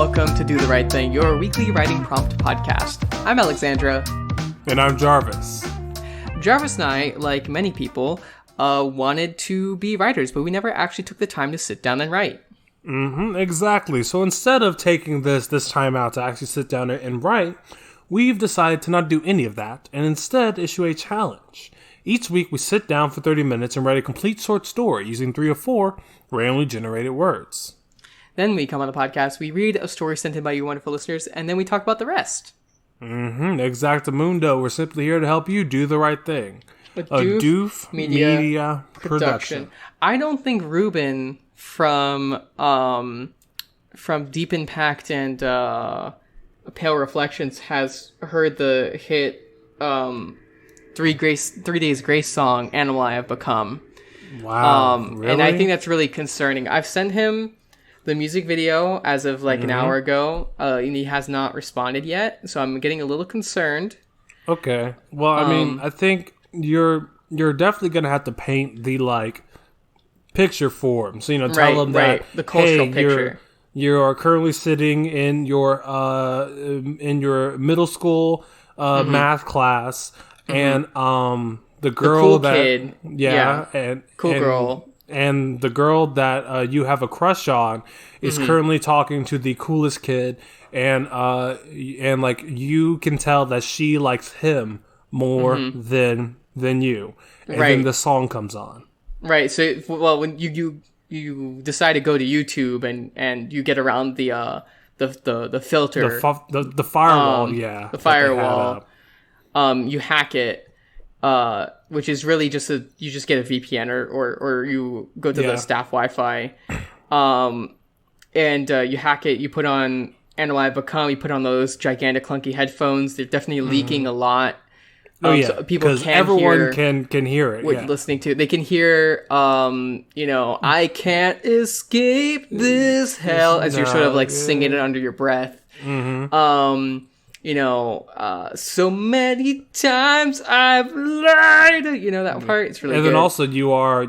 welcome to Do the Right Thing, your weekly writing prompt podcast. I'm Alexandra. And I'm Jarvis. Jarvis and I, like many people, wanted to be writers, but we never actually took the time to sit down and write. Exactly. So instead of taking this time out to actually sit down and write, we've decided to not do any of that, and instead issue a challenge. Each week we sit down for 30 minutes and write a complete short story using 3 or 4 randomly generated words. Then we come on the podcast, we read a story sent in by you wonderful listeners, and then we talk about the rest. Exactamundo. We're simply here to help you do the right thing. A Doof Media Production. I don't think Ruben from Deep Impact and Pale Reflections has heard the hit 3 Days Grace song, Animal I Have Become. Wow, really? And I think that's really concerning. I've sent him the music video as of an hour ago, and he has not responded yet, so I'm getting a little concerned. Okay. Well, I mean, I think you're definitely going to have to paint the, picture for him. So, tell him that, the cultural picture. You are currently sitting in your middle school math class, and the girl kid. Girl. And the girl that you have a crush on is currently talking to the coolest kid, and you can tell that she likes him more than you. And then the song comes on. Right. So, when you decide to go to YouTube and you get around the filter, the firewall, the firewall, you hack it. Which is really just you just get a VPN or you go to the staff Wi-Fi, and you hack it. You put on Animal I Have Become. You put on those gigantic clunky headphones. They're definitely leaking a lot. So people can't everyone can hear it. Listening to it. They can hear, I can't escape this hell as you're sort of singing it under your breath. So many times I've lied. That part. It's really good. And then also you are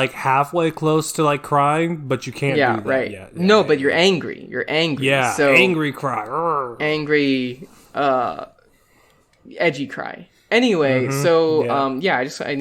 halfway close to crying, but you can't do that yet. No, but you're angry. You're angry. Yeah, so angry cry. Angry, edgy cry. Anyway, I need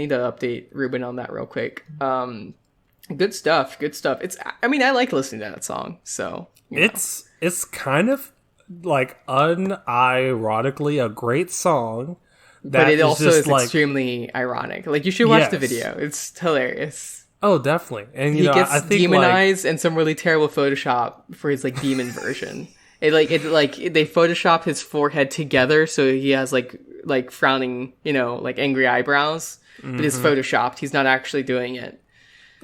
to update Ruben on that real quick. Good stuff. I like listening to that song. So it's kind of unironically a great song, but it also is extremely ironic. You should watch the video. It's hilarious. Oh, definitely. And he gets demonized and some really terrible Photoshop for his demon version. They Photoshop his forehead together so he has frowning, angry eyebrows. But it's photoshopped. He's not actually doing it.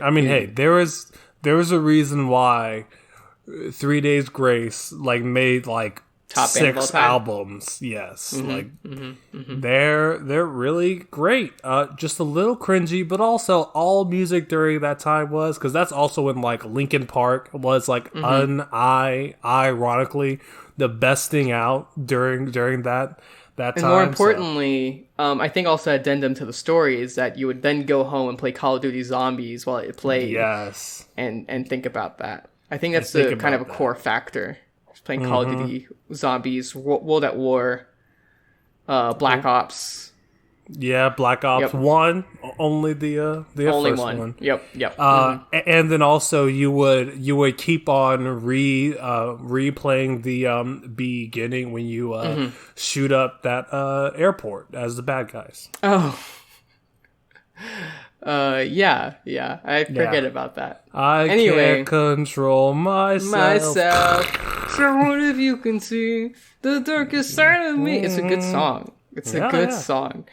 I mean, hey, there was a reason why 3 Days Grace made top 6 albums. Yes, they're really great. Just a little cringy, but also all music during that time was, because that's also when Linkin Park was unironically the best thing out during that time. And more importantly, I think also addendum to the story is that you would then go home and play Call of Duty Zombies while it played. Yes, and think about that. I think that's the kind of a core factor. Just playing Call of Duty Zombies, World at War, Black Ops. Yeah, Black Ops 1, only the only first one. Yep. And then also you would keep on replaying the beginning when you shoot up that airport as the bad guys. Oh. I forget about that. Anyway, can't control myself. So what if you can see the darkest side of me? It's a good song. It's a good song.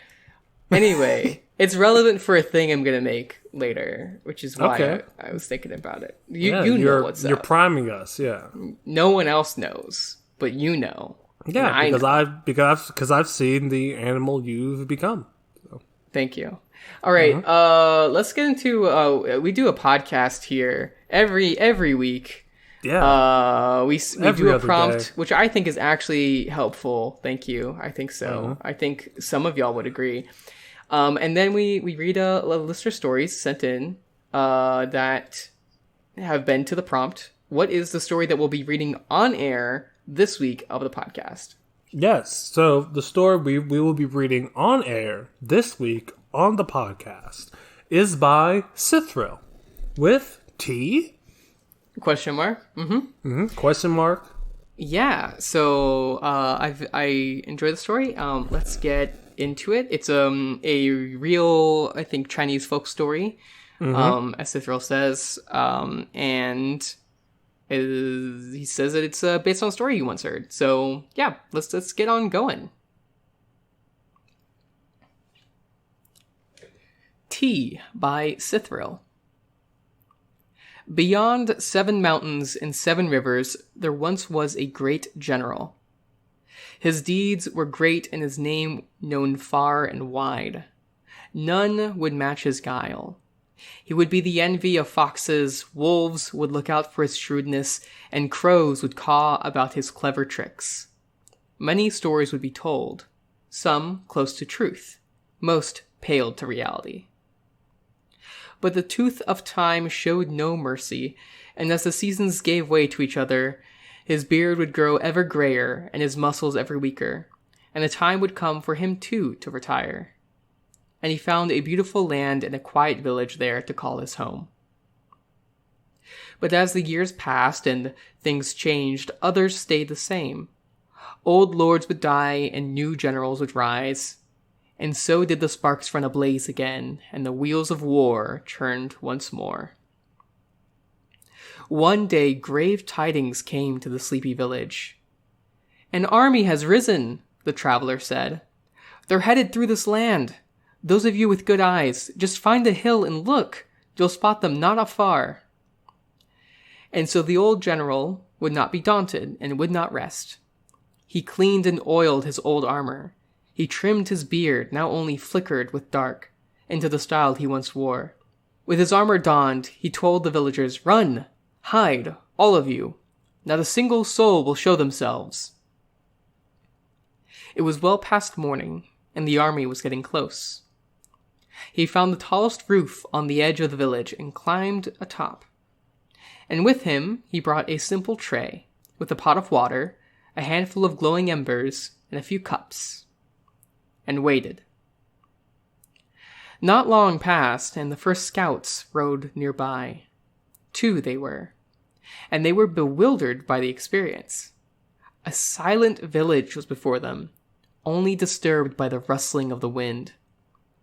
Anyway, it's relevant for a thing I'm gonna make later, which is why I was thinking about it. You know what's up. You're priming us, yeah. No one else knows, but you know. Yeah, because I've seen the animal you've become. So. Thank you. All right, let's get into. We do a podcast here every week. Yeah. We do a prompt, which I think is actually helpful. Thank you. I think so. I think some of y'all would agree. And then we read a listener stories sent in that have been to the prompt. what is the story that we'll be reading on air this week of the podcast? Yes, so the story we will be reading on air this week on the podcast is by Sithril with T? Question mark? Question mark? Yeah, so I enjoy the story. Let's get into it. It's a real, I think, Chinese folk story, as Sithril says, and he says that it's based on a story he once heard. So yeah, let's get on going. Tea by Sithril. Beyond 7 mountains and 7 rivers, there once was a great general. His deeds were great and his name known far and wide. None would match his guile. He would be the envy of foxes, wolves would look out for his shrewdness, and crows would caw about his clever tricks. Many stories would be told, some close to truth, most paled to reality. But the tooth of time showed no mercy, and as the seasons gave way to each other, his beard would grow ever grayer and his muscles ever weaker, and the time would come for him too to retire. And he found a beautiful land and a quiet village there to call his home. But as the years passed and things changed, others stayed the same. Old lords would die and new generals would rise. And so did the sparks run ablaze again, and the wheels of war churned once more. One day grave tidings came to the sleepy village. "An army has risen," the traveler said. "They're headed through this land. Those of you with good eyes, just find a hill and look. You'll spot them not afar." And so the old general would not be daunted and would not rest. He cleaned and oiled his old armor. He trimmed his beard, now only flickered with dark, into the style he once wore. With his armor donned, he told the villagers, "Run! Hide, all of you! Not a single soul will show themselves!" It was well past morning, and the army was getting close. He found the tallest roof on the edge of the village and climbed atop. And with him he brought a simple tray, with a pot of water, a handful of glowing embers, and a few cups. And waited. Not long passed, and the first scouts rode nearby. 2 they were, and they were bewildered by the experience. A silent village was before them, only disturbed by the rustling of the wind.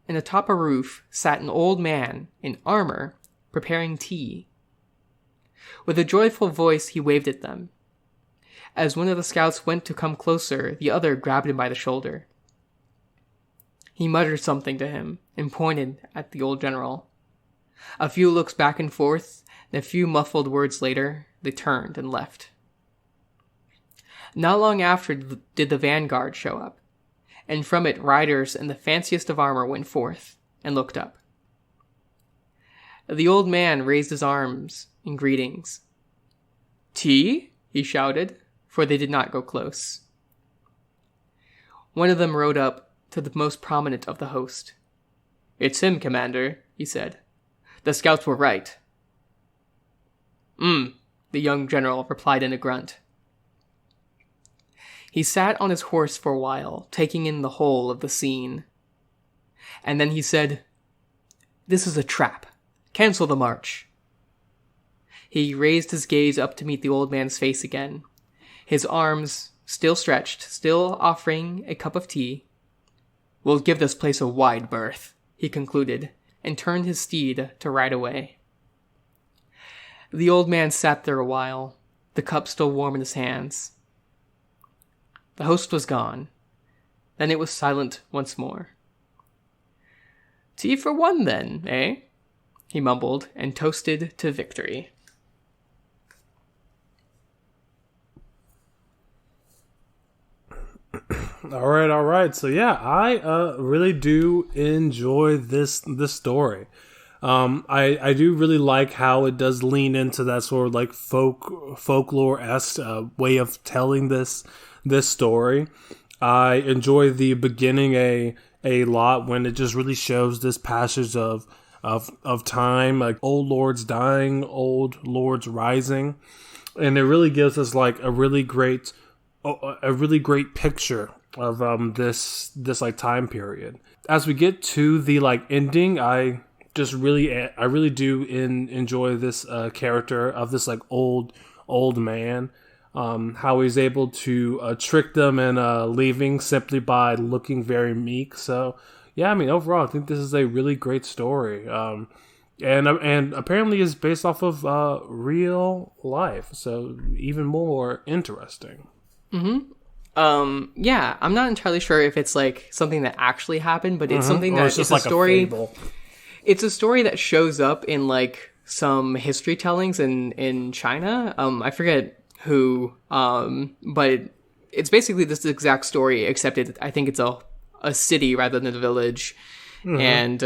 And atop a roof sat an old man in armor, preparing tea. With a joyful voice he waved at them. As one of the scouts went to come closer, the other grabbed him by the shoulder. He muttered something to him and pointed at the old general. A few looks back and forth, and a few muffled words later, they turned and left. Not long after did the vanguard show up, and from it riders in the fanciest of armor went forth and looked up. The old man raised his arms in greetings. "Tea?" he shouted, for they did not go close. One of them rode up to the most prominent of the host. "It's him, Commander," he said. "The scouts were right." The young general replied in a grunt. He sat on his horse for a while, taking in the whole of the scene. And then he said, "This is a trap. Cancel the march." He raised his gaze up to meet the old man's face again, his arms still stretched, still offering a cup of tea. "We'll give this place a wide berth," he concluded, and turned his steed to ride away. The old man sat there a while, the cup still warm in his hands. The host was gone. Then it was silent once more. "Tea for one, then, eh?" he mumbled, and toasted to victory. All right. So yeah, I really do enjoy this story. I do really like how it does lean into that sort of like folklore-esque way of telling this story. I enjoy the beginning a lot when it just really shows this passage of time, like old lords dying, old lords rising. and it really gives us like a really great picture of this like time period. As we get to the like ending, I really do enjoy this character of this like old man. How he's able to trick them and leaving simply by looking very meek. So yeah, I mean, overall, I think this is a really great story. And apparently is based off of real life, so even more interesting. Yeah, I'm not entirely sure if it's like something that actually happened, but it's something or that it's just it's like a story. a fable. It's a story that shows up in like some history tellings in China. I forget who, but it's basically this exact story, except I think it's a city rather than a village, and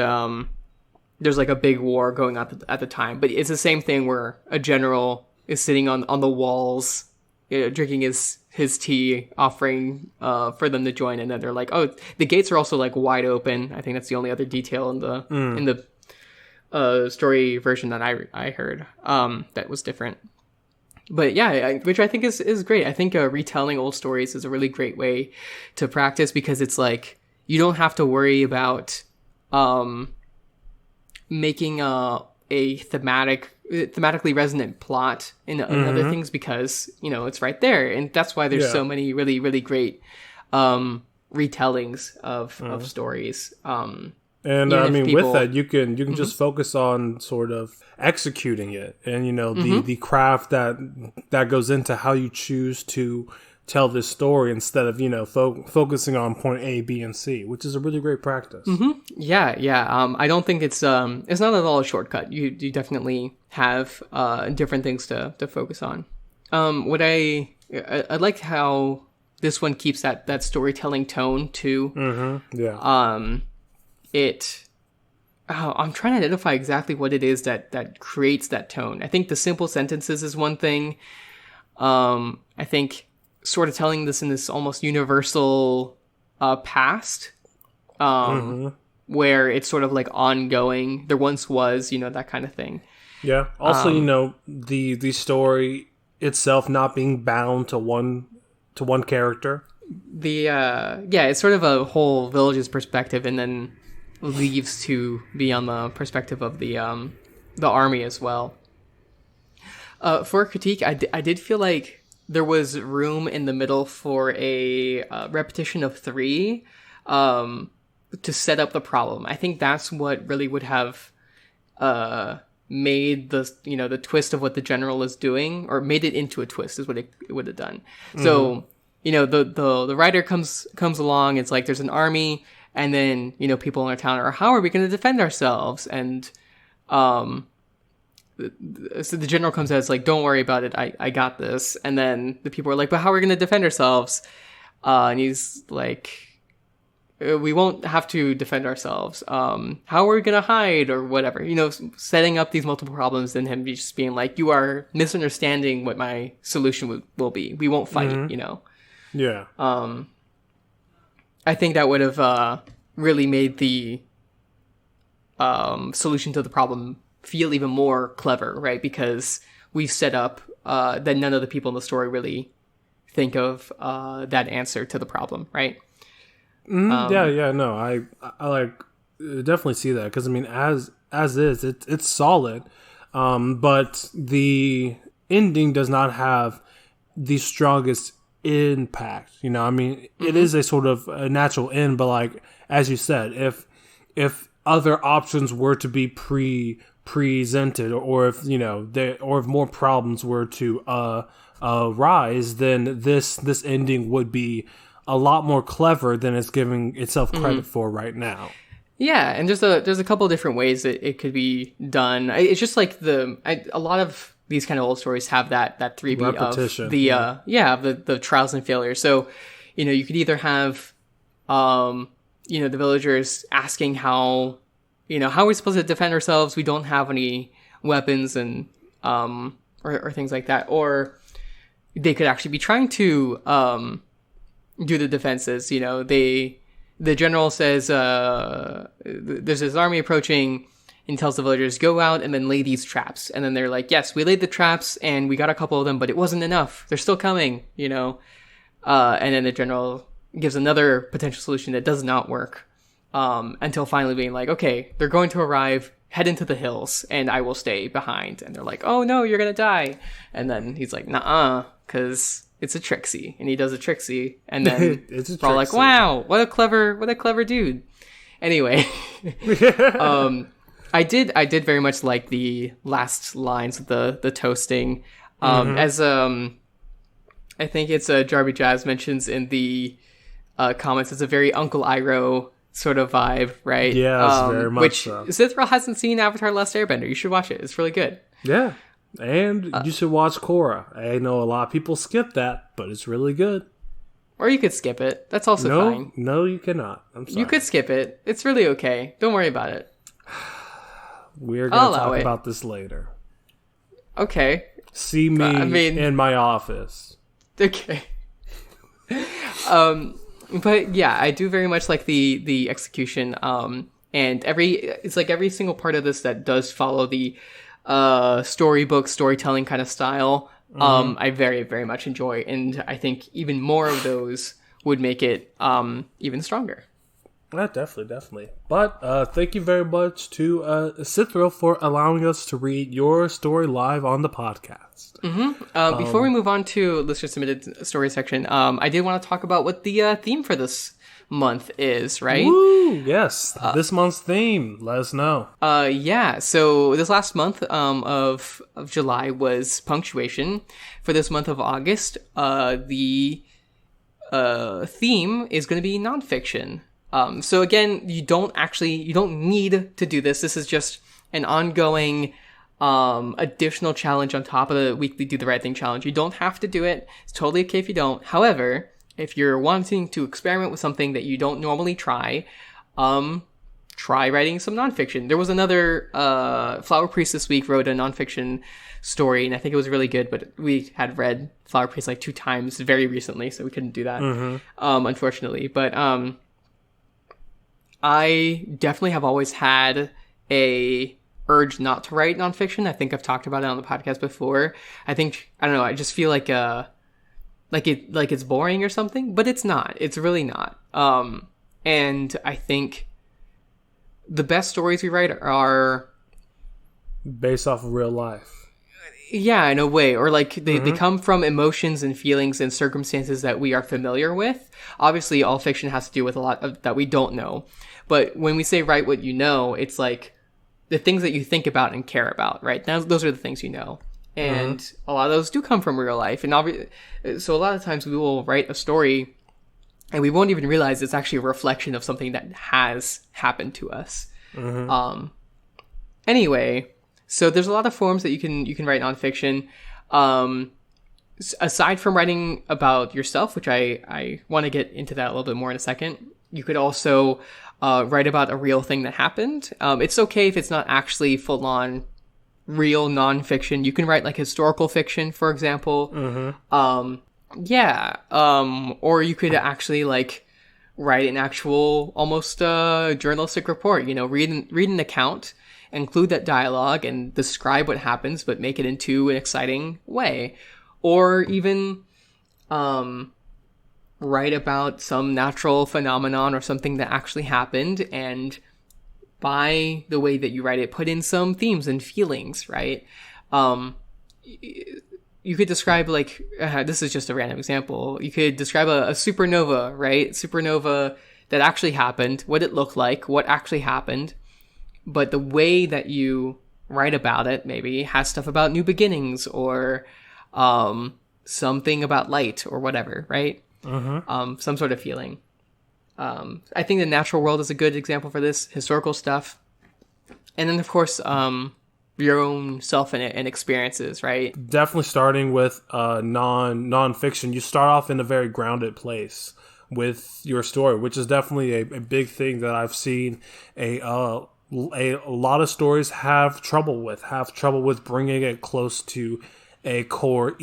there's like a big war going on at the time. But it's the same thing where a general is sitting on the walls, drinking his tea, offering for them to join, and then they're like, oh, the gates are also like wide open. I think that's the only other detail in the story version that I heard that was different. But yeah, which I think is great. I think retelling old stories is a really great way to practice, because it's like you don't have to worry about making a thematically resonant plot in other things, because it's right there, and that's why there's so many really, really great retellings of stories. And I mean, with that, you can just focus on sort of executing it, and the craft that goes into how you choose to tell this story, instead of focusing on point A, B, and C, which is a really great practice. Yeah. I don't think it's not at all a shortcut. You definitely have different things to focus on. What I like how this one keeps that storytelling tone too. Yeah. I'm trying to identify exactly what it is that creates that tone. I think the simple sentences is one thing. I think sort of telling this in this almost universal past, where it's sort of like ongoing. There once was, that kind of thing. Yeah. Also, the story itself not being bound to one character. It's sort of a whole village's perspective, and then leaves to be on the perspective of the army as well. For a critique, I did feel like there was room in the middle for a repetition of 3 to set up the problem. I think that's what really would have made the twist of what the general is doing, or made it into a twist, is what it would have done. So the writer comes along. It's like there's an army. And then, people in our town are, how are we going to defend ourselves? And so the general comes out, it's like, don't worry about it. I got this. And then the people are like, but how are we going to defend ourselves? And he's like, we won't have to defend ourselves. How are we going to hide or whatever? Setting up these multiple problems, and him just being like, you are misunderstanding what my solution will be. We won't fight, Yeah. I think that would have really made the solution to the problem feel even more clever, right? Because we've set up that none of the people in the story really think of that answer to the problem, right? No, I like definitely see that, because I mean, as is, it's solid, but the ending does not have the strongest impact. I mean, it is a sort of a natural end, but like as you said, if other options were to be presented, or if or if more problems were to rise, then this ending would be a lot more clever than it's giving itself credit for right now. Yeah, and there's a couple of different ways that it could be done. It's just like a lot of these kind of old stories have that 3-beat repetition of the trials and failures. So, you could either have, the villagers asking how are we supposed to defend ourselves? We don't have any weapons, and or things like that. Or they could actually be trying to do the defenses. The general says there's this army approaching, and tells the villagers, go out and then lay these traps. And then they're like, yes, we laid the traps and we got a couple of them, but it wasn't enough. They're still coming, you know? And then the general gives another potential solution that does not work. Until finally being like, okay, they're going to arrive, head into the hills, and I will stay behind. And they're like, oh no, you're gonna die. And then he's like, nuh-uh, because it's a tricksy. And he does a tricksy, and then we're all like, wow, what a clever dude. Anyway, I did very much like the last lines of the toasting. As I think it's Jarby Jazz mentions in the comments, it's a very Uncle Iroh sort of vibe, right? Yeah, very much which so. Sithril hasn't seen Avatar: Last Airbender. You should watch it. It's really good. Yeah, and you should watch Korra. I know a lot of people skip that, but it's really good. Or you could skip it. That's also fine. No, you cannot. I'm sorry. You could skip it. It's really okay. Don't worry about it. We're going to talk about this later. Okay. See me in my office. Okay. But yeah, I do very much like the execution. And it's like every single part of this that does follow the storybook storytelling kind of style. I very, very much enjoy, and I think even more of those would make it even stronger. Yeah, definitely. But thank you very much to Sithril for allowing us to read your story live on the podcast. Before we move on to listener submitted story section, I did want to talk about what the theme for this month is, right? Woo! Yes, this month's theme. Let us know. Yeah. So this last month of July was punctuation. For this month of August, the theme is going to be nonfiction. So again, you don't need to do this. This is just an ongoing additional challenge on top of the weekly Do the Right Thing challenge. You don't have to do it. It's totally okay if you don't. However, if you're wanting to experiment with something that you don't normally try writing some nonfiction. There was another Flower Priest this week wrote a nonfiction story, and I think it was really good, but we had read Flower Priest like 2 times very recently, so we couldn't do that, unfortunately. But I definitely have always had a urge not to write nonfiction. I think I've talked about it on the podcast before. I don't know, I just feel like it's boring or something, but it's not. It's really not. And I think the best stories we write are based off of real life. Yeah, in a way. Or like they come from emotions and feelings and circumstances that we are familiar with. Obviously, all fiction has to do with a lot of that we don't know. But when we say write what you know, it's like the things that you think about and care about, right? Those are the things you know. And a lot of those do come from real life. And so a lot of times we will write a story and we won't even realize it's actually a reflection of something that has happened to us. Anyway, so there's a lot of forms that you can write nonfiction. Aside from writing about yourself, which I want to get into that a little bit more in a second, you could also write about a real thing that happened. It's okay if it's not actually full-on real nonfiction. You can write like historical fiction, for example. Or you could actually like write an actual almost journalistic report, read an account, include that dialogue and describe what happens, but make it into an exciting way. Or even write about some natural phenomenon or something that actually happened, and by the way that you write it, put in some themes and feelings, right? You could describe, like, this is just a random example. You could describe a supernova, right? Supernova that actually happened, what it looked like, what actually happened. But the way that you write about it maybe has stuff about new beginnings or something about light or whatever, right? Some sort of feeling. I think the natural world is a good example for this, historical stuff. And then, of course, your own self and experiences, right? Definitely starting with non-fiction. You start off in a very grounded place with your story, which is definitely a big thing that I've seen a lot of stories have trouble with bringing it close to a core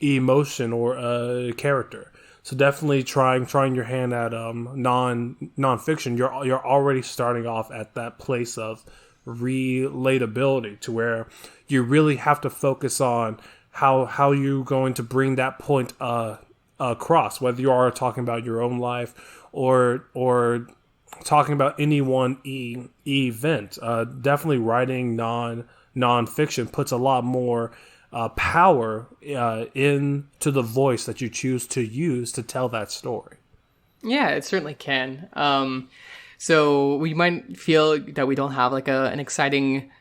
emotion or a character. So definitely trying your hand at non-fiction. You're already starting off at that place of relatability, to where you really have to focus on how you're going to bring that point across, whether you are talking about your own life or talking about any one event. Definitely writing non-fiction puts a lot more power into the voice that you choose to use to tell that story. Yeah, it certainly can. So we might feel that we don't have like an exciting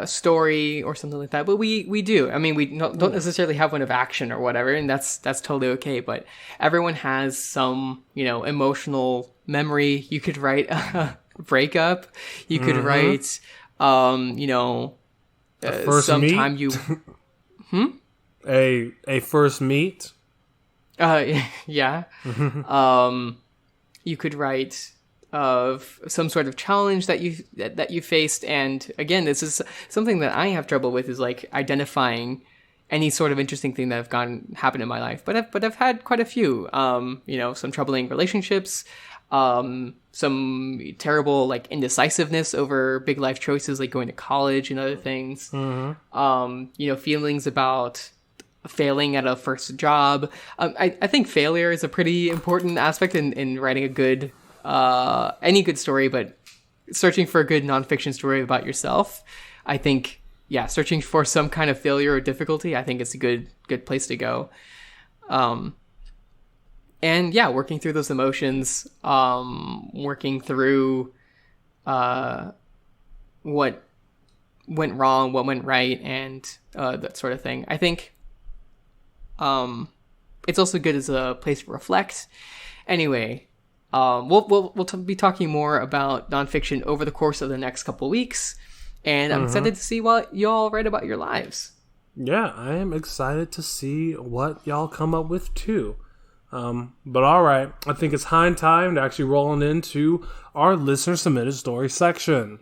story or something like that, but we do. I mean, we don't necessarily have one of action or whatever, and that's totally okay. But everyone has some, emotional memory. You could write a breakup. You could write, sometime you. A first meet. Yeah. You could write of some sort of challenge that you faced, and again, this is something that I have trouble with, is like identifying any sort of interesting thing that happened in my life. But I've had quite a few. Some troubling relationships, some terrible like indecisiveness over big life choices like going to college and other things. Feelings about failing at a first job. I think failure is a pretty important aspect in writing a good any good story, but searching for a good nonfiction story about yourself, I think, searching for some kind of failure or difficulty, I think it's a good place to go. Working through those emotions, working through what went wrong, what went right, and that sort of thing. I think it's also good as a place to reflect. Anyway, we'll be talking more about nonfiction over the course of the next couple weeks, and I'm excited to see what y'all write about your lives. Yeah, I am excited to see what y'all come up with too. But all right, I think it's high time to actually rolling into our listener submitted story section.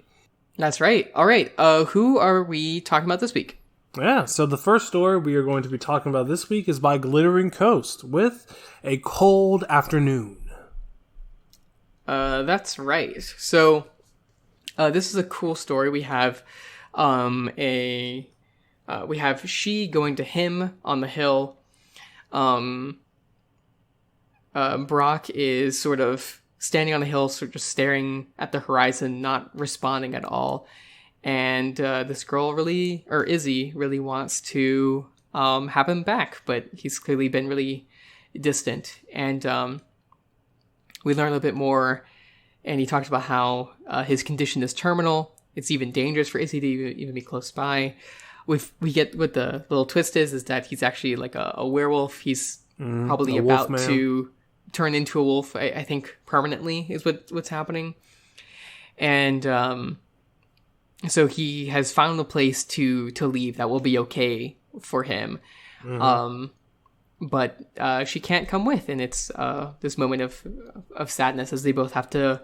That's right. All right. Who are we talking about this week? Yeah, so the first story we are going to be talking about this week is by Glittering Coast with A Cold Afternoon. That's right. So, this is a cool story. We have, we have she going to him on the hill. Brock is sort of standing on the hill, sort of just staring at the horizon, not responding at all. And, this girl Izzy really wants to, have him back, but he's clearly been really distant. And, we learn a little bit more, and he talks about how his condition is terminal. It's even dangerous for Izzy to even be close by. We get what the little twist is that he's actually like a werewolf. He's probably about to turn into a wolf, I think permanently is what's happening. And so he has found a place to leave that will be okay for him. But she can't come with, and it's this moment of sadness as they both have to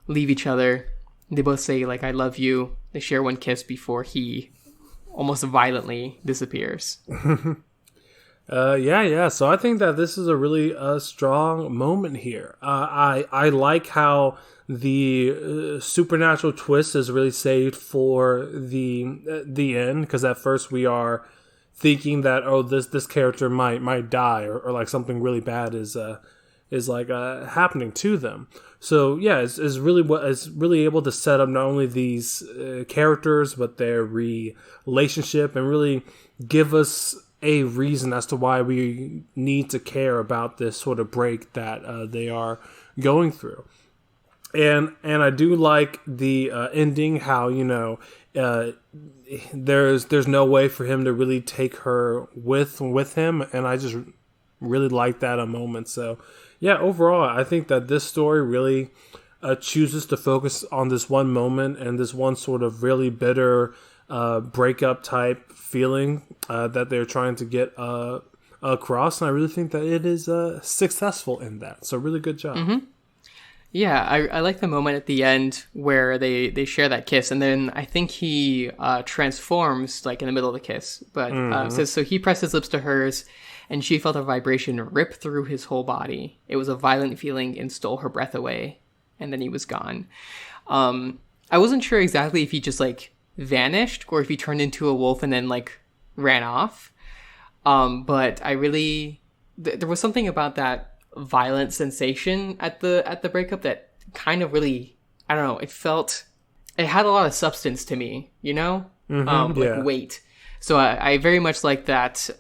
leave each other. They both say, like, I love you. They share one kiss before he almost violently disappears. So I think that this is a really strong moment here. I like how the supernatural twist is really saved for the end, because at first we are thinking that this character might die or like something really bad is happening to them. So yeah, it's really able to set up not only these characters but their relationship, and really give us a reason as to why we need to care about this sort of break that they are going through. And I do like the ending, how there's no way for him to really take her with him, and I just really like that a moment. So yeah, overall I think that this story really chooses to focus on this one moment and this one sort of really bitter breakup type feeling that they're trying to get across, and I really think that it is successful in that. So really good job. Yeah, I like the moment at the end where they share that kiss, and then I think he transforms like in the middle of the kiss. But so he pressed his lips to hers, and she felt a vibration rip through his whole body. It was a violent feeling and stole her breath away, and then he was gone. I wasn't sure exactly if he just like vanished or if he turned into a wolf and then like ran off. But I really there was something about that violent sensation at the breakup that kind of really, I don't know, it had a lot of substance to me, you know? Like weight. So I very much like that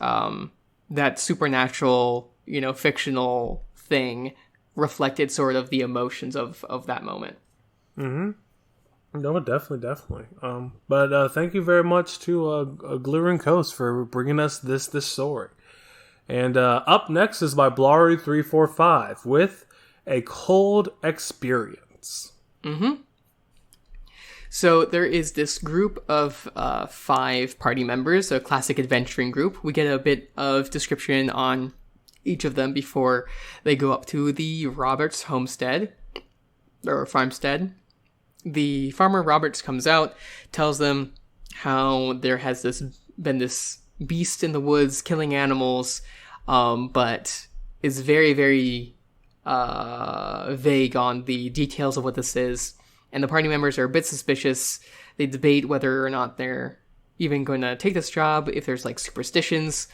that supernatural, you know, fictional thing reflected sort of the emotions of that moment. No, definitely. But thank you very much to Glittering Coast for bringing us this story. And up next is by Blari345 with A Cold Experience. So there is this group of 5 party members, a classic adventuring group. We get a bit of description on each of them before they go up to the Roberts homestead, or farmstead. The farmer Roberts comes out, tells them how there has been this beast in the woods killing animals, but is very, very vague on the details of what this is. And the party members are a bit suspicious. They debate whether or not they're even going to take this job, if there's like superstitions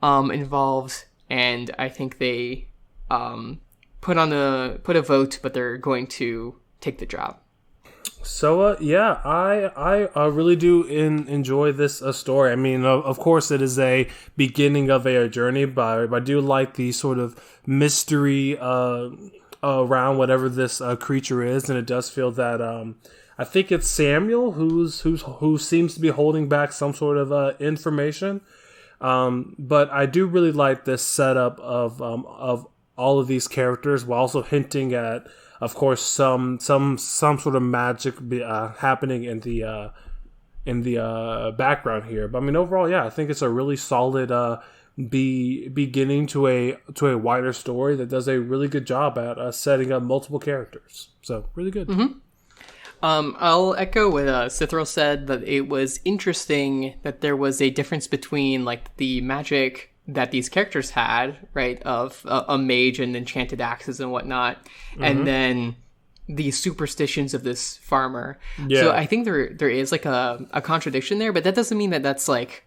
involved. And I think they put a vote, but they're going to take the job. So I really do enjoy this story. I mean, of course, it is a beginning of a journey, but I do like the sort of mystery around whatever this creature is, and it does feel that I think it's Samuel who seems to be holding back some sort of information. But I do really like this setup of all of these characters, while also hinting at, of course, some sort of magic happening in the background here. But I mean, overall, yeah, I think it's a really solid beginning to a wider story that does a really good job at setting up multiple characters. So really good. I'll echo what Sithril said, that it was interesting that there was a difference between like the magic that these characters had, right, of a mage and enchanted axes and whatnot, and then the superstitions of this farmer. So I think there is like a contradiction there, but that doesn't mean that that's like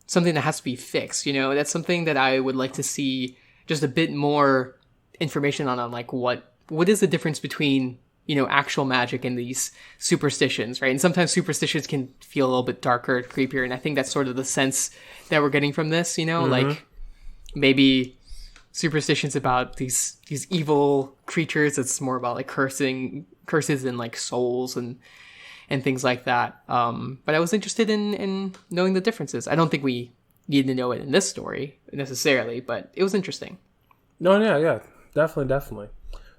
something that has to be fixed, you know? That's something that I would like to see just a bit more information on like what is the difference between, you know, actual magic and these superstitions, right? And sometimes superstitions can feel a little bit darker, creepier, and I think that's sort of the sense that we're getting from this, you know? Like, maybe superstitions about these evil creatures, it's more about like curses and like souls and things like that. But I was interested in knowing the differences. I don't think we need to know it in this story necessarily, but it was interesting. No, yeah, definitely.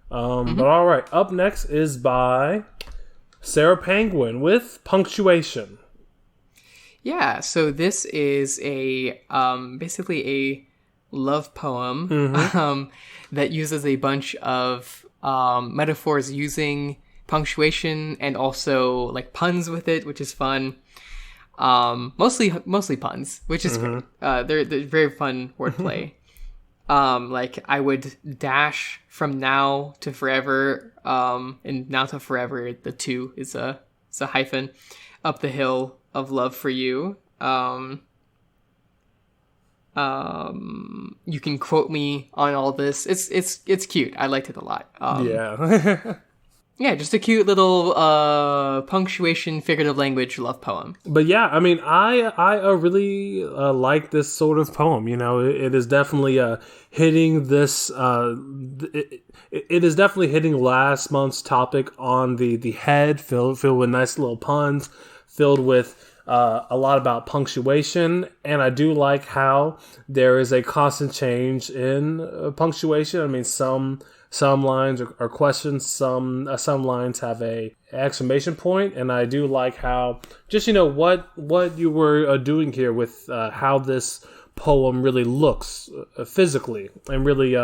But all right, up next is by Sarah Penguin with Punctuation. Yeah, so this is a basically a love poem that uses a bunch of metaphors using punctuation and also like puns with it, which is fun. Mostly puns, which is great. They're very fun wordplay. Like I would dash from now to forever, and now to forever, the 2 is a hyphen, up the hill of love for you. You can quote me on all this. It's cute. I liked it a lot. Yeah, just a cute little punctuation, figurative language love poem. But yeah, I mean, I really like this sort of poem. You know, it is definitely hitting this. It is definitely hitting last month's topic on the head, filled with nice little puns, filled with a lot about punctuation, and I do like how there is a constant change in punctuation. I mean, some lines are questions, some lines have a exclamation point, and I do like how just, you know, what you were doing here with how this poem really looks physically, and really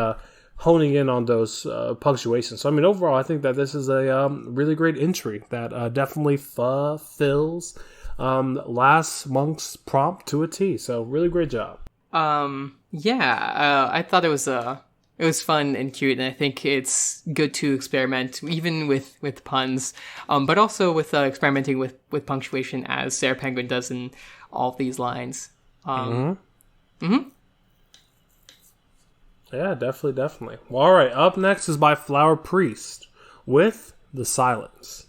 honing in on those punctuations. So I mean, overall, I think that this is a really great entry that definitely fulfills last month's prompt to a T. So really great job. I thought it was a It was fun and cute, and I think it's good to experiment even with puns, but also with experimenting with punctuation, as Sarah Penguin does in all of these lines. Yeah, definitely. Well, all right, up next is by Flower Priest with The Silence.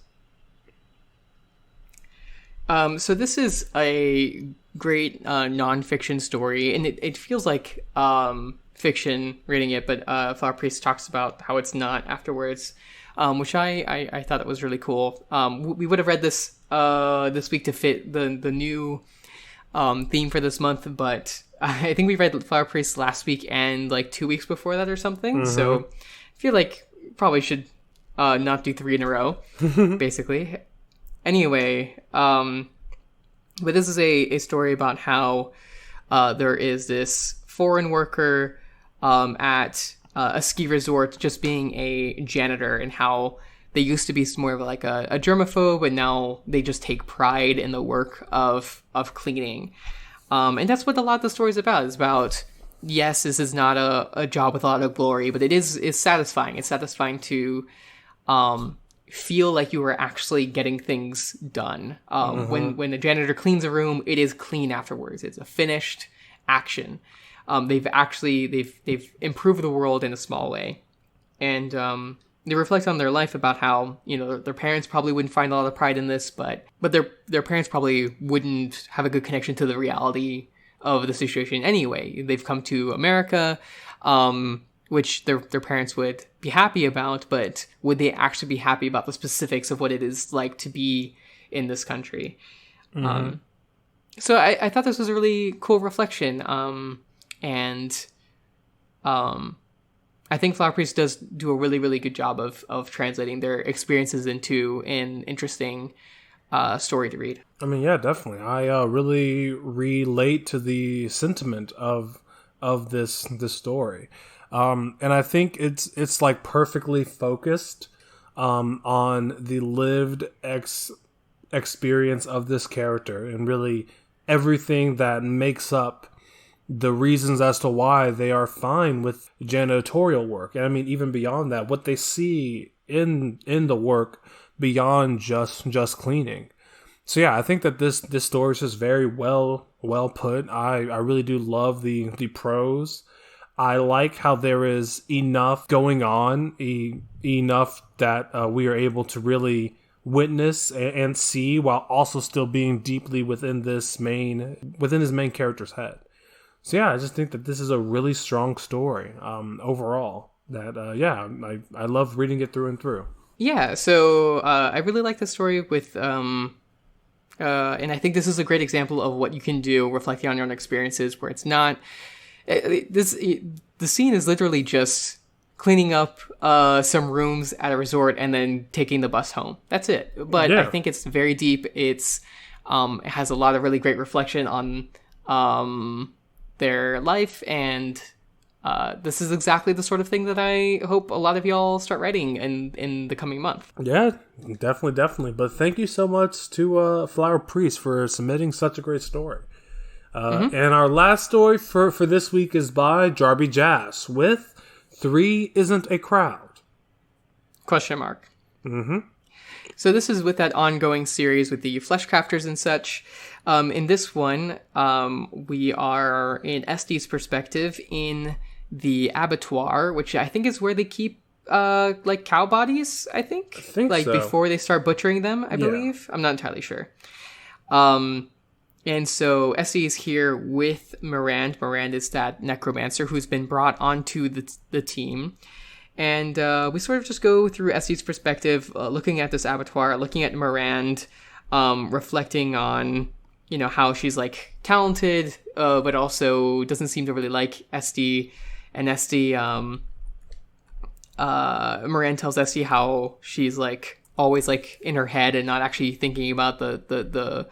So this is a great nonfiction story, and it feels like fiction reading it, but Flower Priest talks about how it's not afterwards, which I thought that was really cool. We would have read this this week to fit the new theme for this month, but I think we read Flower Priest last week and like 2 weeks before that or something. So I feel like probably should not do 3 in a row, basically. Anyway, but this is a story about how there is this foreign worker at a ski resort just being a janitor, and how they used to be more of like a germaphobe, and now they just take pride in the work of cleaning. And that's what a lot of the story is about. It's about, yes, this is not a job with a lot of glory, but it's satisfying. It's satisfying to feel like you are actually getting things done. When a janitor cleans a room, it is clean afterwards. It's a finished action. They've improved the world in a small way, and they reflect on their life about how, you know, their parents probably wouldn't find a lot of pride in this, but their parents probably wouldn't have a good connection to the reality of the situation anyway. They've come to America, which their parents would be happy about, but would they actually be happy about the specifics of what it is like to be in this country? So I thought this was a really cool reflection, and I think Flower Priest does do a really, really good job of translating their experiences into an interesting story to read. I mean, yeah, definitely. I really relate to the sentiment of this story, and I think it's like perfectly focused on the lived experience of this character, and really everything that makes up the reasons as to why they are fine with janitorial work. And I mean, even beyond that, what they see in the work beyond just cleaning. So yeah, I think that this story is just very well put. I really do love the prose. I like how there is enough going on, enough that we are able to really witness and see, while also still being deeply within his main character's head. So yeah, I just think that this is a really strong story overall. That I love reading it through and through. Yeah, so I really like the story with, and I think this is a great example of what you can do reflecting on your own experiences, where it's not the scene is literally just cleaning up some rooms at a resort and then taking the bus home. That's it. But yeah. I think it's very deep. It has a lot of really great reflection on their life, and this is exactly the sort of thing that I hope a lot of y'all start writing in the coming month. Yeah, definitely. But thank you so much to Flower Priest for submitting such a great story. And our last story for this week is by Jarby Jazz with 3 Isn't a Crowd? ? So this is with that ongoing series with the Fleshcrafters and such. In this one, we are in Estee's perspective in the abattoir, which I think is where they keep like cow bodies, I think like so. Before they start butchering them, I believe. I'm not entirely sure. And so Essie is here with Mirand. Mirand is that necromancer who's been brought onto the team. And we sort of just go through Essie's perspective, looking at this abattoir, looking at Mirand, reflecting on, you know, how she's like talented, but also doesn't seem to really like Esty. And Esty, Mirand tells Esty how she's like always like in her head and not actually thinking about the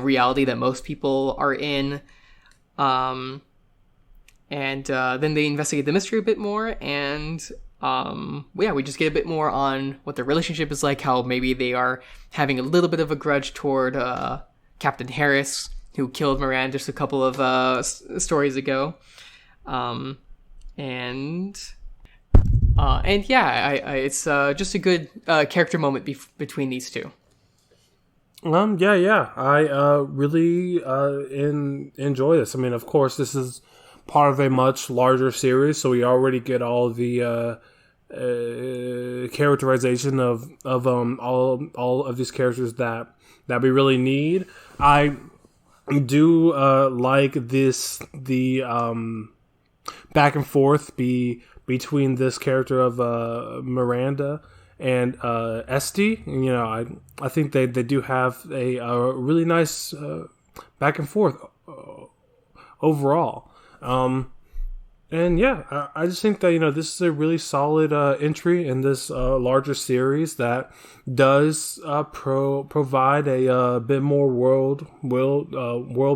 reality that most people are in. And then they investigate the mystery a bit more, and we just get a bit more on what their relationship is like, how maybe they are having a little bit of a grudge toward Captain Harris, who killed Mirand just a couple of stories ago. And yeah, it's just a good character moment between these two. Yeah. I really enjoy this. I mean, of course, this is part of a much larger series, so we already get all the characterization of all of these characters that we really need. I do like the back and forth between this character of Miranda and Esty. You know, I think they do have a really nice back and forth overall. And yeah, I just think that, you know, this is a really solid entry in this larger series that does provide a bit more world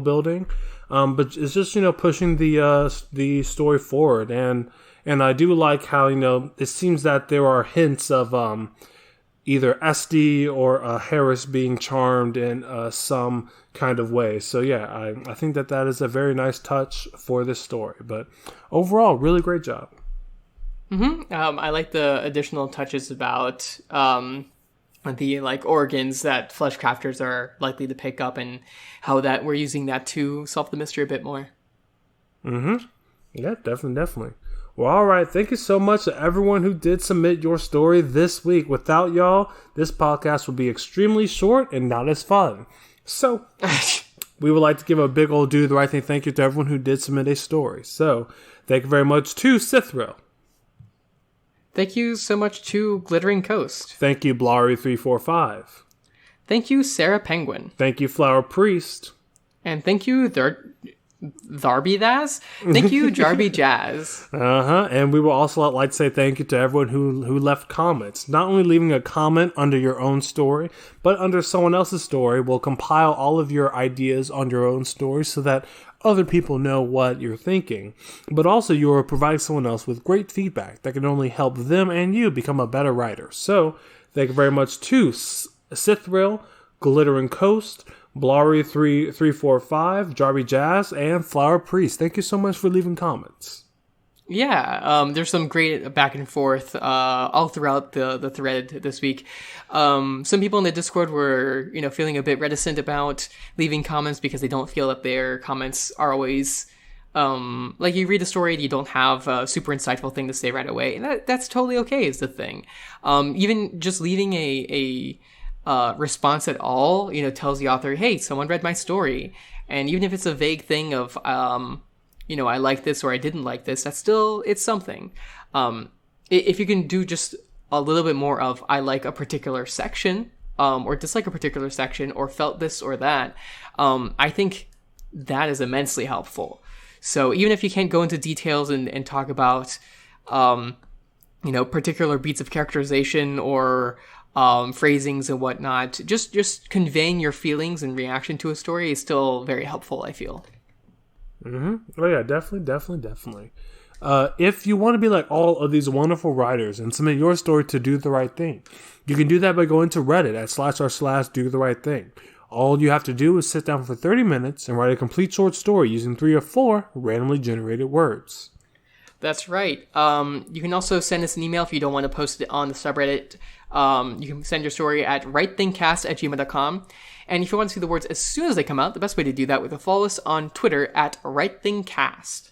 building, but it's just, you know, pushing the story forward. And I do like how, you know, it seems that there are hints of either SD or Harris being charmed in some kind of way. So yeah, I think that is a very nice touch for this story. But overall, really great job. I like the additional touches about the like organs that flesh crafters are likely to pick up, and how that we're using that to solve the mystery a bit more. Yeah, definitely. Well, all right. Thank you so much to everyone who did submit your story this week. Without y'all, this podcast would be extremely short and not as fun. So, we would like to give a big old do the right thing thank you to everyone who did submit a story. So, thank you very much to Sithril. Thank you so much to Glittering Coast. Thank you, Blari345. Thank you, Sarah Penguin. Thank you, Flower Priest. And thank you, Tharby Daz? Thank you, Jarby Jazz. And we will also like to say thank you to everyone who left comments. Not only leaving a comment under your own story, but under someone else's story. We'll compile all of your ideas on your own story so that other people know what you're thinking. But also you are providing someone else with great feedback that can only help them and you become a better writer. So thank you very much to Sithril, Glittering Coast, Blari345, Jarby Jazz, and Flower Priest. Thank you so much for leaving comments. Yeah, there's some great back and forth all throughout the thread this week. Some people in the Discord were, you know, feeling a bit reticent about leaving comments because they don't feel that their comments are always like you read a story and you don't have a super insightful thing to say right away, and that's totally okay. Is the thing. Even just leaving a response at all, you know, tells the author, hey, someone read my story. And even if it's a vague thing of, you know, I like this or I didn't like this, that's still, it's something. If you can do just a little bit more of, I like a particular section, or dislike a particular section, or felt this or that, I think that is immensely helpful. So even if you can't go into details and talk about, you know, particular beats of characterization or phrasings and whatnot, just conveying your feelings and reaction to a story is still very helpful, I feel. Oh yeah, definitely. If you want to be like all of these wonderful writers and submit your story to Do the Right Thing, you can do that by going to Reddit at /r/Do the Right Thing. All you have to do is sit down for 30 minutes and write a complete short story using 3 or 4 randomly generated words. That's right. You can also send us an email if you don't want to post it on the subreddit. You can send your story at rightthingcast@gmail.com. And if you want to see the words as soon as they come out, the best way to do that would be to follow us on Twitter at rightthingcast.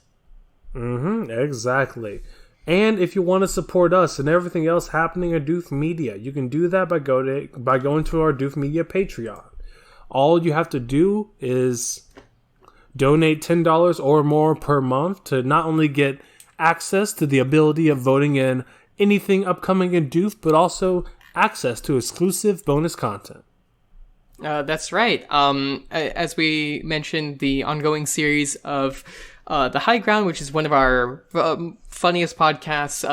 Exactly. And if you want to support us and everything else happening at Doof Media, you can do that by going to our Doof Media Patreon. All you have to do is donate $10 or more per month to not only get access to the ability of voting in anything upcoming in Doof, but also access to exclusive bonus content. That's right. As we mentioned, the ongoing series of The High Ground, which is one of our funniest podcasts,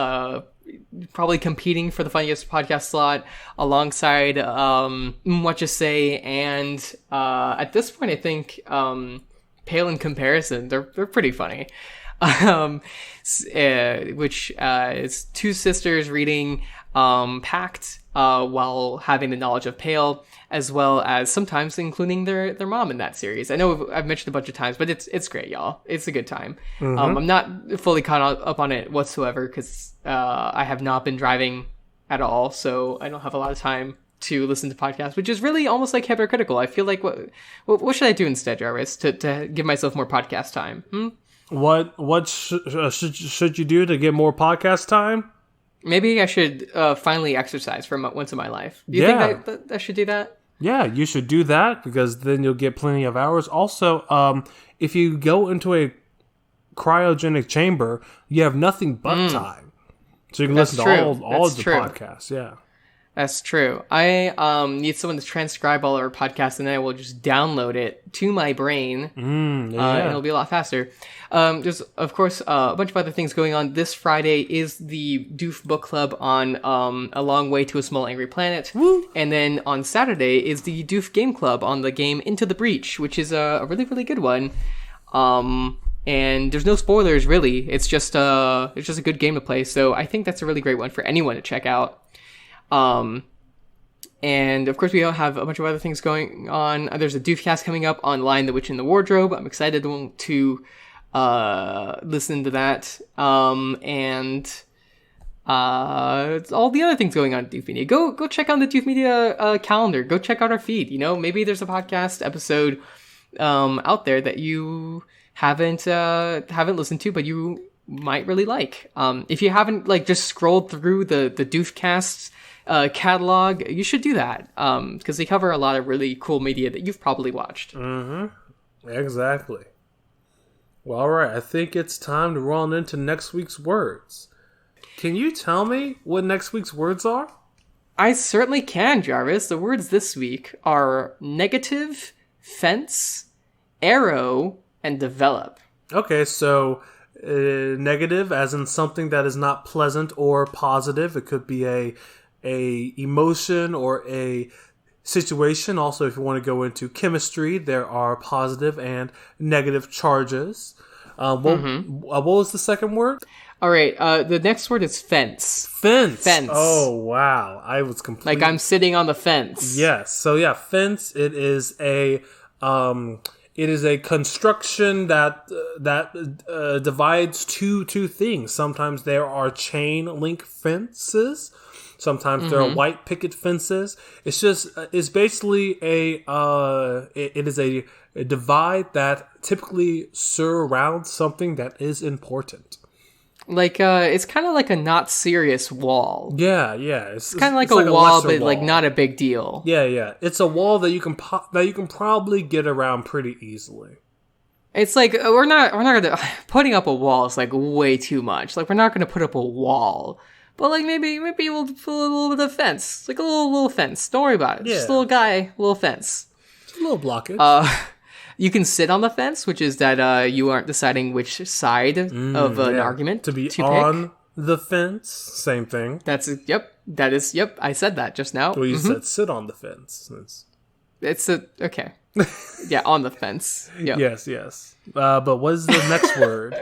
probably competing for the funniest podcast slot alongside What You Say, and at this point, I think Pale in Comparison. They're pretty funny. Which is two sisters reading pact while having the knowledge of Pale, as well as sometimes including their mom in that series. I know I've mentioned a bunch of times, but it's great, y'all. It's a good time. I'm not fully caught up on it whatsoever because I have not been driving at all, so I don't have a lot of time to listen to podcasts, which is really almost like hypocritical. I feel like what should I do instead, Jarvis, to give myself more podcast time? What should you do to get more podcast time? Maybe I should finally exercise for once in my life. Do you think that I should do that? Yeah, you should do that because then you'll get plenty of hours. Also, if you go into a cryogenic chamber, you have nothing but time. So you can listen to all of the podcasts. Yeah. That's true. I need someone to transcribe all our podcasts, and then I will just download it to my brain, and it'll be a lot faster. There's, of course, a bunch of other things going on. This Friday is the Doof Book Club on A Long Way to a Small Angry Planet. Woo! And then on Saturday is the Doof Game Club on the game Into the Breach, which is a really, really good one. And there's no spoilers, really. It's just a good game to play, so I think that's a really great one for anyone to check out. And of course we have a bunch of other things going on. There's a Doofcast coming up on Lion, the Witch, and the Wardrobe. I'm excited to listen to that. And all the other things going on at Doof Media. Go check out the Doof Media calendar. Go check out our feed. Maybe there's a podcast episode out there that you haven't listened to, but you might really like. If you haven't just scrolled through the Doofcast catalog, you should do that because they cover a lot of really cool media that you've probably watched. Exactly. Well, all right. I think it's time to roll into next week's words. Can you tell me what next week's words are? I certainly can, Jarvis. The words this week are negative, fence, arrow, and develop. Okay, so negative as in something that is not pleasant or positive. It could be a emotion or a situation. Also, if you want to go into chemistry, there are positive and negative charges. What was the second word? All right, the next word is fence. Fence. Oh, wow. I was completely... Like I'm sitting on the fence. Yes. So yeah, fence, it is a construction that divides two things. Sometimes there are chain link fences. Sometimes there are white picket fences. It's basically it is a divide that typically surrounds something that is important. It's kind of like a not serious wall. Yeah. It's kind of like a wall, but wall. Not a big deal. Yeah. It's a wall that you can probably get around pretty easily. It's like we're not gonna putting up a wall is way too much. We're not gonna put up a wall. But maybe we'll put a little bit of fence. A little fence. Don't worry about it. Yeah. Just a little guy, little fence. Just a little blockage. You can sit on the fence, which is that you aren't deciding which side of an argument to be on the fence. Same thing. Yep. I said that just now. Well, you said sit on the fence. Okay. Yeah, on the fence. Yep. Yes. But what is the next word?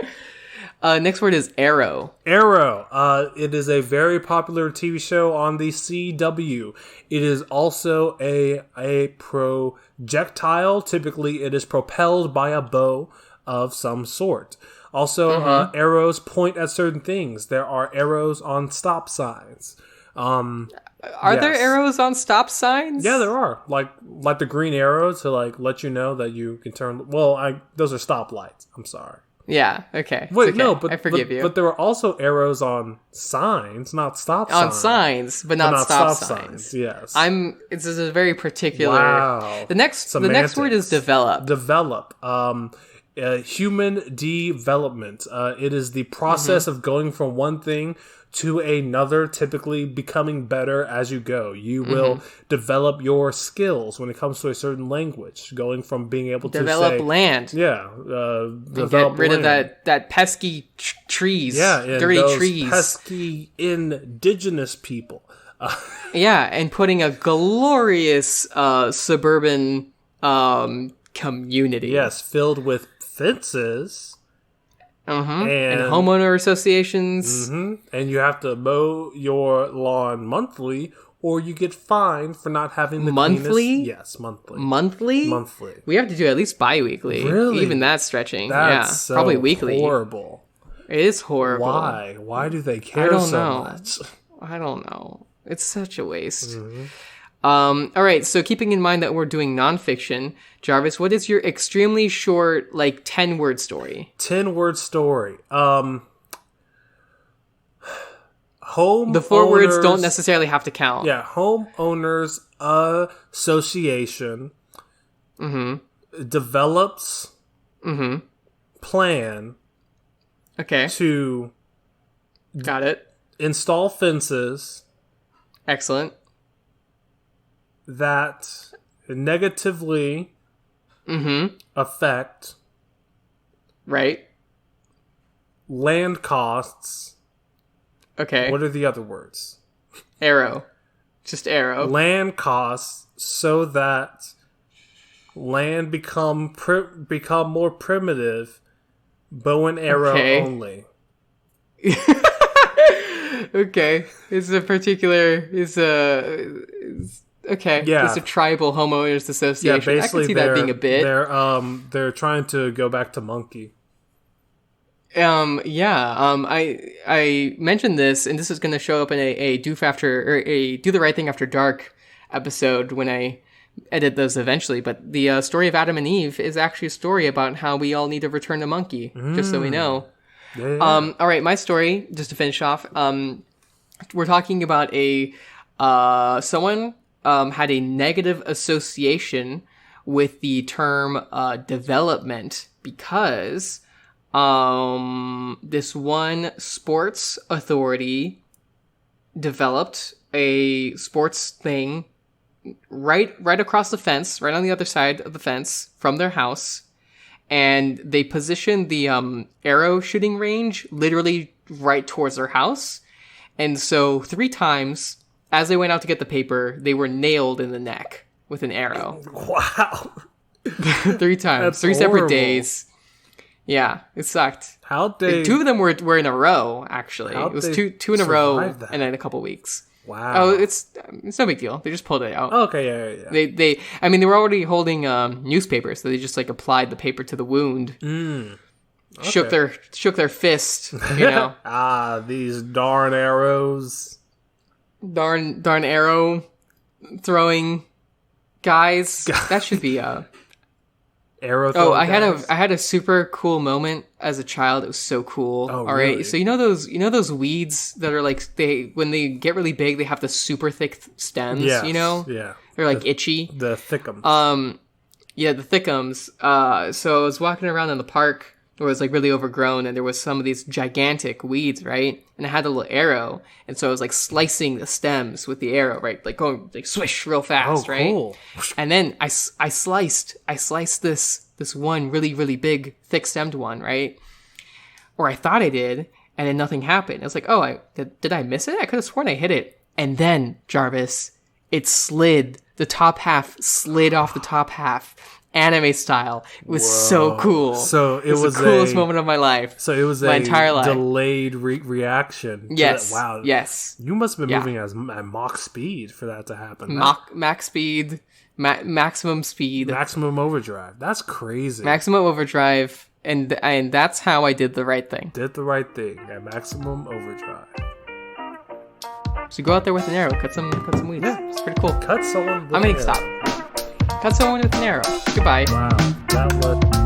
Next word is arrow. Arrow. It is a very popular TV show on the CW. It is also a projectile. Typically, it is propelled by a bow of some sort. Also, arrows point at certain things. There are arrows on stop signs. Are there arrows on stop signs? Yeah, there are. Like the green arrow to let you know that you can turn. Well, those are stoplights. I'm sorry. Yeah, okay. Wait, okay. no, but I forgive you. But there are also arrows on signs, not stop signs. On signs, but not stop signs. Yes. This is a very particular. Wow. The next word is develop. Develop. Human development. It is the process of going from one thing to another, typically becoming better as you go. You will develop your skills when it comes to a certain language, going from being able to develop land. Yeah. Get rid of that pesky trees. Yeah. Dirty those trees. Pesky indigenous people. Yeah. And putting a glorious community. Yes. Filled with fences. And homeowner associations. And you have to mow your lawn monthly, or you get fined for not having the monthly. Yes, monthly. Monthly. We have to do at least bi-weekly. Really? Even that's stretching. That's so probably weekly. Horrible. It is horrible. Why? Why do they care so much? I don't know. It's such a waste. All right, so keeping in mind that we're doing nonfiction, Jarvis, what is your extremely short, 10-word story? 10-word story. The 4 words don't necessarily have to count. Yeah, homeowners association develops plan to got it. Install fences. Excellent. That negatively affect land costs. Okay. What are the other words? Arrow. Just arrow. Land costs so that land become more primitive, bow and arrow only. Okay. It's a tribal homeowners association. Yeah, basically I can see that being a bit. They're trying to go back to monkey. I mentioned this, and this is going to show up in a Do the Right Thing After Dark episode when I edit those eventually. But the story of Adam and Eve is actually a story about how we all need to return to monkey, just so we know. Yeah. All right, my story, just to finish off, we're talking about someone had a negative association with the term development because this one sports authority developed a sports thing right across the fence, right on the other side of the fence from their house. And they positioned the arrow shooting range literally right towards their house. And so 3 times, as they went out to get the paper, they were nailed in the neck with an arrow. Wow. 3 times. That's 3 separate horrible. days. Yeah, it sucked. How'd they... 2 of them were in a row, actually. It was two in a row that? and then a couple weeks. Wow. Oh, it's no big deal. They just pulled it out. Okay, yeah. They were already holding newspapers, so they just applied the paper to the wound. Okay. Shook their fist, you know. These darn arrows. Darn arrow throwing guys. That should be Arrow. Oh, I had a super cool moment as a child. It was so cool. Oh, all really? right. So you know those weeds that are when they get really big, they have the super thick stems. Yes, you know. Yeah. They're itchy. The thickums. Yeah, the thickums. So I was walking around in the park where it was really overgrown, and there was some of these gigantic weeds, right? And I had a little arrow, and so I was slicing the stems with the arrow, right? Going swish real fast, right? Cool. And then I sliced this one really, really big, thick stemmed one, right? Or I thought I did, and then nothing happened. I was did I miss it? I could have sworn I hit it. And then, Jarvis, it slid. The top half slid off the top half. Anime style. It was so cool. So it was the coolest moment of my life. So it was my entire life. Delayed reaction. Yes. Wow. Yes. You must have been moving at Mach speed for that to happen. Max speed. Maximum speed. Maximum overdrive. That's crazy. Maximum overdrive. And that's how I did the right thing. Did the right thing at maximum overdrive. So go out there with an arrow. Cut some weeds. Yeah. It's pretty cool. Cut someone with I'm going to stop. Cut someone with an arrow. Goodbye. Wow. That was...